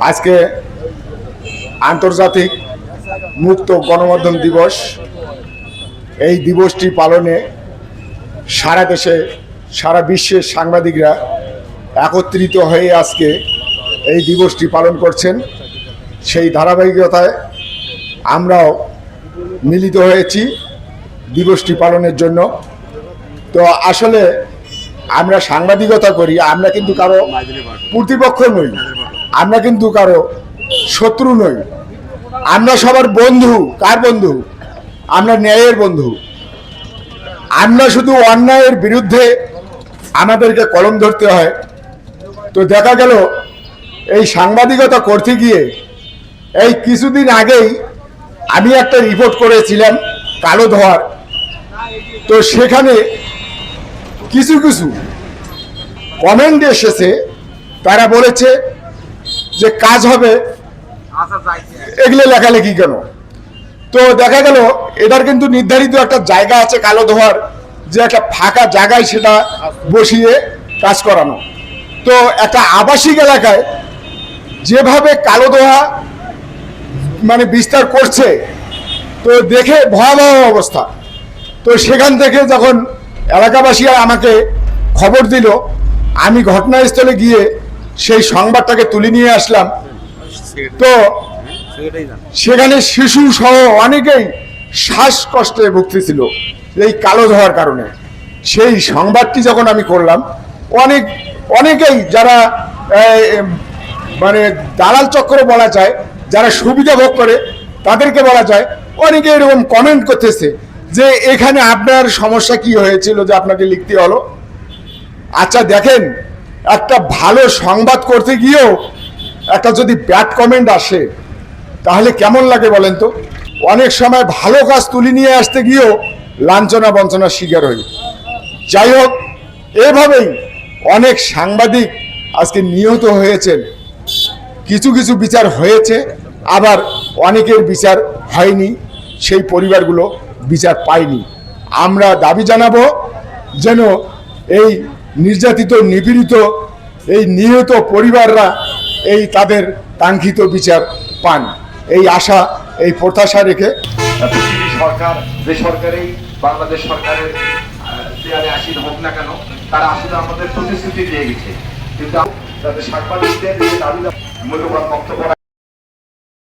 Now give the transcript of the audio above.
আজকে আন্তর্জাতিক মুক্ত গণমাধ্যম দিবস। এই দিবসটি পালনে সারা দেশে সারা বিশ্বের সাংবাদিকরা একত্রিত হয়ে আজকে এই দিবসটি পালন করছেন। সেই ধারাবাহিকতায় আমরাও মিলিত হয়েছি দিবসটি পালনের জন্য। তো আসলে আমরা সাংবাদিকতা করি, আমরা কিন্তু কারো প্রতিপক্ষ নই, আমরা কিন্তু কারো শত্রু নই, আমরা সবার বন্ধু। কার বন্ধু? আমরা ন্যায়ের বন্ধু। আমরা শুধু অন্যায়ের বিরুদ্ধে আমাদেরকে কলম ধরতে হয়। তো দেখা গেল এই সাংবাদিকতা করতে গিয়ে এই কিছুদিন আগেই আমি একটা রিপোর্ট করেছিলাম কালো ধোয়ার। তো সেখানে কিছু কিছু কমেন্ট এসেছে, তারা বলেছে যে কাজ হবে, এগুলো লেখালেখি কেন? তো দেখা গেল এটার কিন্তু নির্ধারিত একটা জায়গা আছে কালো ধোয়ার, যে একটা ফাঁকা জায়গায় সেটা বসিয়ে কাজ করানো। তো একটা আবাসিক এলাকায় যেভাবে কালো ধোয়া মানে বিস্তার করছে, তো দেখে ভয়াবহ অবস্থা। তো সেখান থেকে যখন এলাকাবাসীরা আমাকে খবর দিল, আমি ঘটনাস্থলে গিয়ে সেই সংবাদটাকে তুলে নিয়ে আসলাম। তো সেখানে শিশু সহ অনেকেই শ্বাসকষ্টে ভুগতেছিল এই কালো ধোয়ার কারণে। সেই সংবাদটি যখন আমি করলাম, অনেকেই যারা মানে দালাল চক্র বলা যায়, যারা সুবিধা ভোগ করে তাদেরকে বলা যায়, অনেকে এরকম কমেন্ট করতেছে যে এখানে আপনার সমস্যা কি হয়েছিল যে আপনাকে লিখতে হলো। আচ্ছা দেখেন, একটা ভালো সংবাদ করতে গিয়েও একটা যদি ব্যাড কমেন্ট আসে তাহলে কেমন লাগে বলেন তো? অনেক সময় ভালো কাজ তুলে নিয়ে আসতে গিয়েও লাঞ্ছনা বঞ্চনার শিকার হই। যাই হোক, এভাবেই অনেক সাংবাদিক আজকে নিহত হয়েছেন। কিছু কিছু বিচার হয়েছে, আবার অনেকের বিচার হয়নি, সেই পরিবারগুলো বিচার পায়নি। আমরা দাবি জানাবো যেন এই নির্যাতিত নিপীড়িত এই নিহত পরিবাররা এই তাদের কাঙ্ক্ষিত বিচার পান, এই আশা এই প্রত্যাশা রেখে সরকার বেসরকারি বাংলাদেশ সরকারের দেয়ালে আসীন হোক না কেন, তারা আসলে আমাদের প্রতিশ্রুতি দিয়ে গেছে, কিন্তু তাদের সাংবাদিকদের দাবি মূল্যবান বক্তব্য